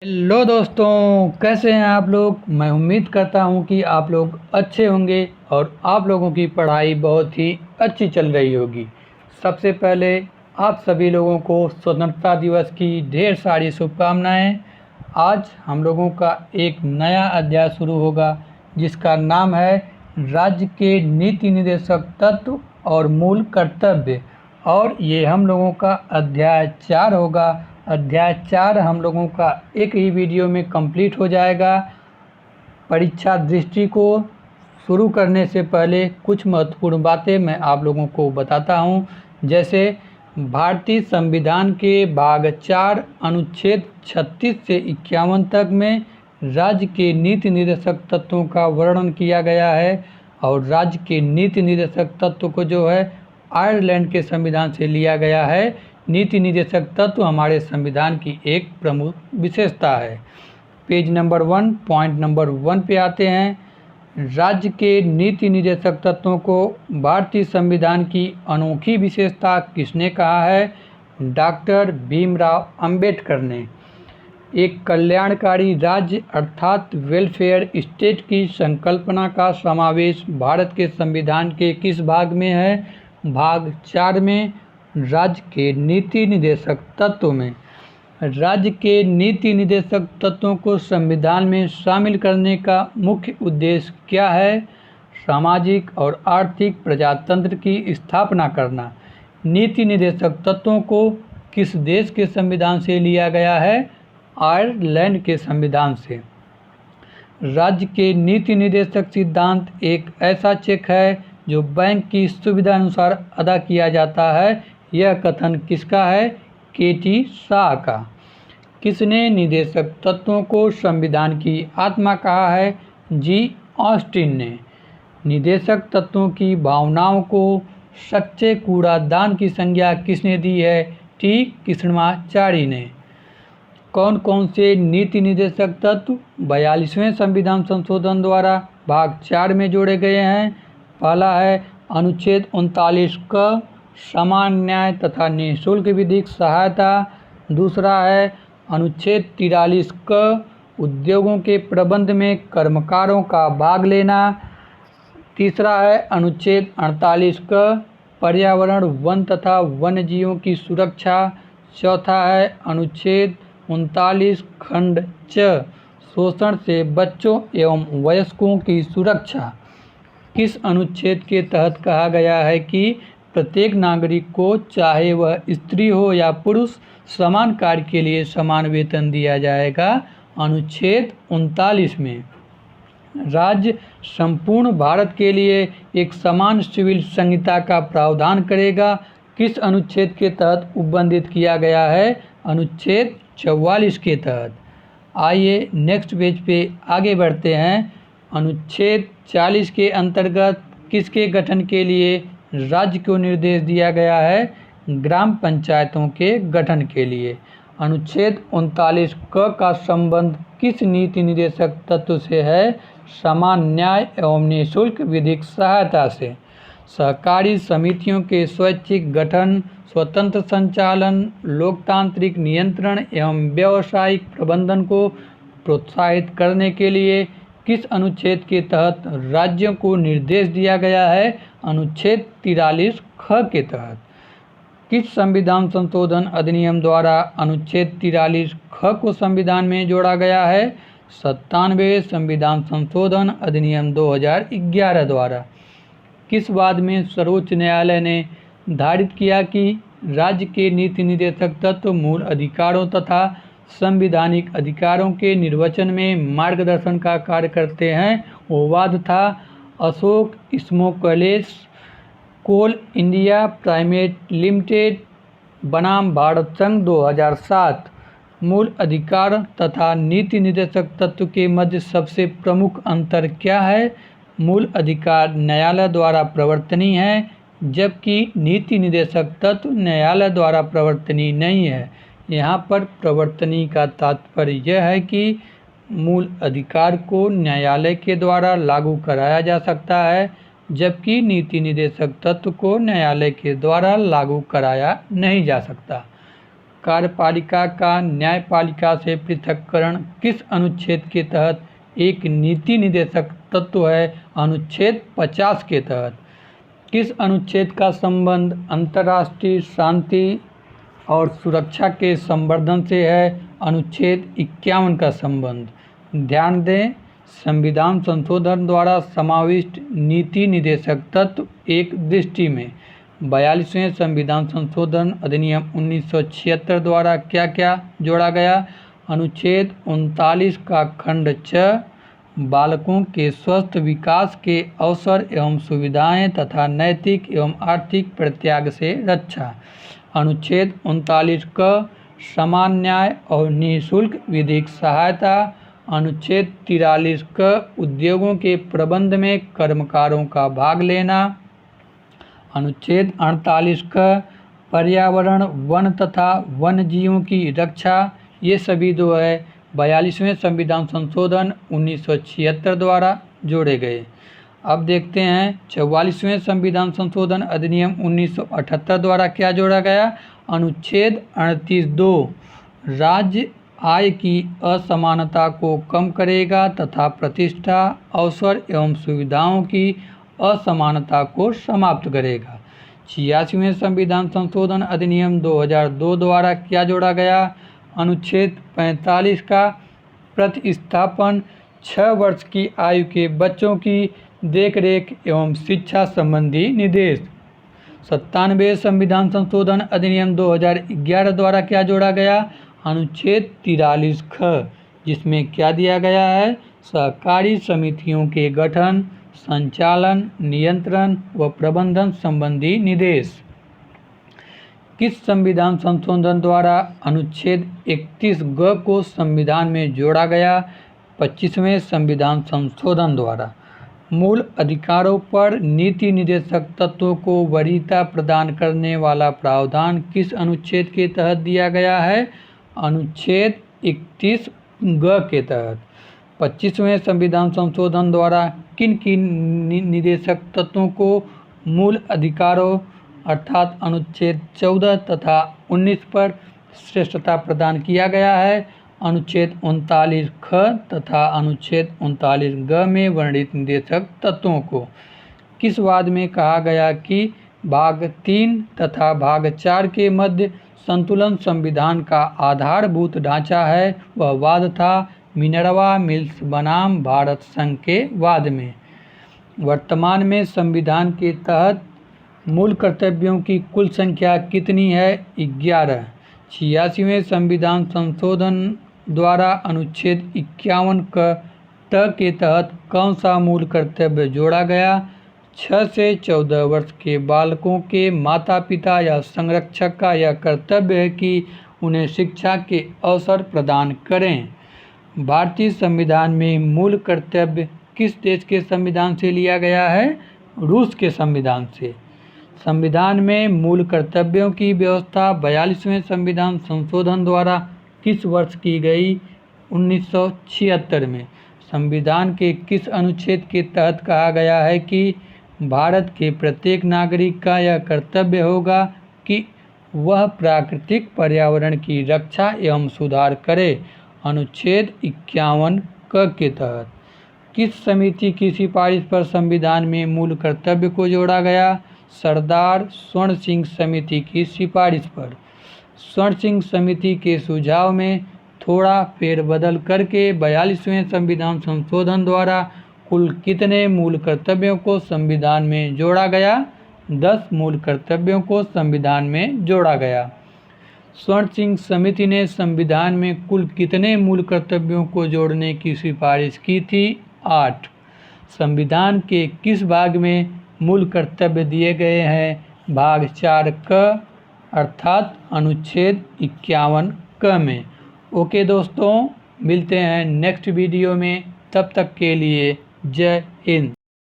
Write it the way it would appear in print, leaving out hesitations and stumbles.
Hello दोस्तों, कैसे हैं आप लोग। मैं उम्मीद करता हूं कि आप लोग अच्छे होंगे और आप लोगों की पढ़ाई बहुत ही अच्छी चल रही होगी। सबसे पहले आप सभी लोगों को स्वतंत्रता दिवस की ढेर सारी शुभकामनाएं। आज हम लोगों का एक नया अध्याय शुरू होगा जिसका नाम है राज्य के नीति निर्देशक तत्व और मूल कर्तव्य, और ये हम लोगों का अध्याय 4 होगा। अध्याय 4 हम लोगों का एक ही वीडियो में कंप्लीट हो जाएगा। परीक्षा दृष्टि को शुरू करने से पहले कुछ महत्वपूर्ण बातें मैं आप लोगों को बताता हूं। जैसे भारतीय संविधान के भाग 4 अनुच्छेद 36 से 51 तक में राज्य के नीति निर्देशक तत्वों का वर्णन किया गया है, और राज्य के नीति निर्देशक तत्व को जो है आयरलैंड के संविधान से लिया गया है। नीति निर्देशक तत्व हमारे संविधान की एक प्रमुख विशेषता है। पेज नंबर 1 पॉइंट नंबर 1 पे आते हैं। राज्य के नीति निर्देशक तत्वों को भारतीय संविधान की अनोखी विशेषता किसने कहा है? डॉक्टर भीमराव अंबेडकर ने। एक कल्याणकारी राज्य अर्थात वेलफेयर स्टेट की संकल्पना का समावेश भारत के संविधान के किस भाग में है? भाग 4 में, राज्य के नीति निर्देशक तत्व में। राज्य के नीति निर्देशक तत्वों को संविधान में शामिल करने का मुख्य उद्देश्य क्या है? सामाजिक और आर्थिक प्रजातंत्र की स्थापना करना। नीति निर्देशक तत्वों को किस देश के संविधान से लिया गया है? आयरलैंड के संविधान से। राज्य के नीति निर्देशक सिद्धांत एक ऐसा चेक है जो बैंक की सुविधा अनुसार अदा किया जाता है। यह कथन किसका है? के.टी. शाह का। किसने निर्देशक तत्वों को संविधान की आत्मा कहा है? जी. ऑस्टिन ने। निर्देशक तत्वों की भावनाओं को सच्चे कूड़ादान की संज्ञा किसने दी है? टी. कृष्णमाचारी ने। कौन कौन से नीति निर्देशक तत्व 42वें संविधान संशोधन द्वारा भाग 4 में जोड़े गए हैं? पहला है अनुच्छेद 39 क, समान न्याय तथा निःशुल्क विधिक सहायता। दूसरा है अनुच्छेद 43 क, उद्योगों के प्रबंध में कर्मकारों का भाग लेना। तीसरा है अनुच्छेद 48 क, पर्यावरण, वन तथा वन्यजीवों की सुरक्षा। चौथा है अनुच्छेद 39 खंड च, शोषण से बच्चों एवं वयस्कों की सुरक्षा। किस अनुच्छेद के तहत कहा गया है कि प्रत्येक नागरिक को, चाहे वह स्त्री हो या पुरुष, समान कार्य के लिए समान वेतन दिया जाएगा? अनुच्छेद 39 में। राज्य संपूर्ण भारत के लिए एक समान सिविल संहिता का प्रावधान करेगा। किस अनुच्छेद के तहत उपबंधित किया गया है? अनुच्छेद 44 के तहत। आइए नेक्स्ट पेज पे आगे बढ़ते हैं। अनुच्छेद 40 के अंतर्गत किसके गठन के लिए राज्य को निर्देश दिया गया है? ग्राम पंचायतों के गठन के लिए। अनुच्छेद 39 क का संबंध किस नीति निर्देशक तत्व से है? समान न्याय एवं निःशुल्क विधिक सहायता से। सहकारी समितियों के स्वैच्छिक गठन, स्वतंत्र संचालन, लोकतांत्रिक नियंत्रण एवं व्यावसायिक प्रबंधन को प्रोत्साहित करने के लिए किस अनुच्छेद के तहत राज्यों को निर्देश दिया गया है? अनुच्छेद 43 ख के तहत। किस संविधान संशोधन अधिनियम द्वारा अनुच्छेद 43 ख को संविधान में जोड़ा गया है? 97वें संविधान संशोधन अधिनियम 2011 द्वारा। किस वाद में सर्वोच्च न्यायालय ने धारित किया कि राज्य के नीति निर्देशक तत्व मूल अधिकारों तथा संवैधानिक अधिकारों के निर्वचन में मार्गदर्शन का कार्य करते हैं? वो वाद था अशोक स्मोकलेस कोल इंडिया प्राइवेट लिमिटेड बनाम भारत संघ 2007। मूल अधिकार तथा नीति निर्देशक तत्व के मध्य सबसे प्रमुख अंतर क्या है? मूल अधिकार न्यायालय द्वारा प्रवर्तनीय है, जबकि नीति निर्देशक तत्व न्यायालय द्वारा प्रवर्तनीय नहीं है। यहाँ पर प्रवर्तनीय का तात्पर्य यह है कि मूल अधिकार को न्यायालय के द्वारा लागू कराया जा सकता है, जबकि नीति निर्देशक तत्व को न्यायालय के द्वारा लागू कराया नहीं जा सकता। कार्यपालिका का न्यायपालिका से पृथक्करण किस अनुच्छेद के तहत एक नीति निर्देशक तत्व है? अनुच्छेद 50 के तहत। किस अनुच्छेद का संबंध अंतर्राष्ट्रीय शांति और सुरक्षा के संवर्धन से है? अनुच्छेद 51 का संबंध। ध्यान दें, संविधान संशोधन द्वारा समाविष्ट नीति निर्देशक तत्व एक दृष्टि में 42वें संविधान संशोधन अधिनियम 1976 द्वारा क्या क्या जोड़ा गया? अनुच्छेद 39 का खंड 6 बालकों के स्वस्थ विकास के अवसर एवं सुविधाएं तथा नैतिक एवं आर्थिक परित्याग से रक्षा। अनुच्छेद 39 क समान न्याय और निःशुल्क विधिक सहायता। अनुच्छेद 43 क उद्योगों के प्रबंध में कर्मकारों का भाग लेना। अनुच्छेद 48 क पर्यावरण, वन तथा वन्य जीवों की रक्षा। ये सभी जो है 42वें संविधान संशोधन 1976 द्वारा जोड़े गए। अब देखते हैं 44वें संविधान संशोधन अधिनियम 1978 द्वारा क्या जोड़ा गया? अनुच्छेद 38(2) राज्य आय की असमानता को कम करेगा तथा प्रतिष्ठा, अवसर एवं सुविधाओं की असमानता को समाप्त करेगा। 86वें संविधान संशोधन अधिनियम 2002 द्वारा क्या जोड़ा गया? अनुच्छेद 45 का प्रतिस्थापन 6 वर्ष की आयु के बच्चों की देखरेख एवं शिक्षा संबंधी निर्देश। 97वें संविधान संशोधन अधिनियम 2011 द्वारा क्या जोड़ा गया? अनुच्छेद 43 ख, जिसमें क्या दिया गया है? सहकारी समितियों के गठन, संचालन, नियंत्रण व प्रबंधन संबंधी निर्देश। किस संविधान संशोधन द्वारा अनुच्छेद 31 ग को संविधान में जोड़ा गया? 25वें संविधान संशोधन द्वारा। मूल अधिकारों पर नीति निर्देशक तत्वों को वरीयता प्रदान करने वाला प्रावधान किस अनुच्छेद के तहत दिया गया है? अनुच्छेद 31 ग के तहत। 25वें संविधान संशोधन द्वारा किन किन निर्देशक तत्वों को मूल अधिकारों अर्थात अनुच्छेद 14 तथा 19 पर श्रेष्ठता प्रदान किया गया है? अनुच्छेद 39 ख तथा अनुच्छेद 39 ग में वर्णित निर्देशक तत्वों को किस वाद में कहा गया कि भाग 3 तथा भाग 4 के मध्य संतुलन संविधान का आधारभूत ढांचा है? वह वाद था मिनर्वा मिल्स बनाम भारत संघ के वाद में। वर्तमान में संविधान के तहत मूल कर्तव्यों की कुल संख्या कितनी है? 11। 86वें संविधान संशोधन द्वारा अनुच्छेद 51 क के तहत कौन सा मूल कर्तव्य जोड़ा गया? 6 से 14 वर्ष के बालकों के माता पिता या संरक्षक का यह कर्तव्य है कि उन्हें शिक्षा के अवसर प्रदान करें। भारतीय संविधान में मूल कर्तव्य किस देश के संविधान से लिया गया है? रूस के संविधान से। संविधान में मूल कर्तव्यों की व्यवस्था 42वें संविधान संशोधन द्वारा किस वर्ष की गई? 1976 में। संविधान के किस अनुच्छेद के तहत कहा गया है कि भारत के प्रत्येक नागरिक का यह कर्तव्य होगा कि वह प्राकृतिक पर्यावरण की रक्षा एवं सुधार करे? अनुच्छेद 51 क के तहत। किस समिति की सिफारिश पर संविधान में मूल कर्तव्य को जोड़ा गया? सरदार स्वर्ण सिंह समिति की सिफारिश पर। स्वर्ण सिंह समिति के सुझाव में थोड़ा फेरबदल करके 42वें संविधान संशोधन द्वारा कुल कितने मूल कर्तव्यों को संविधान में जोड़ा गया? 10 मूल कर्तव्यों को संविधान में जोड़ा गया। स्वर्ण सिंह समिति ने संविधान में कुल कितने मूल कर्तव्यों को जोड़ने की सिफारिश की थी? 8। संविधान के किस भाग में मूल कर्तव्य दिए गए हैं? भाग 4 क अर्थात अनुच्छेद 51 क में। ओके दोस्तों, मिलते हैं नेक्स्ट वीडियो में। तब तक के लिए जय हिंद।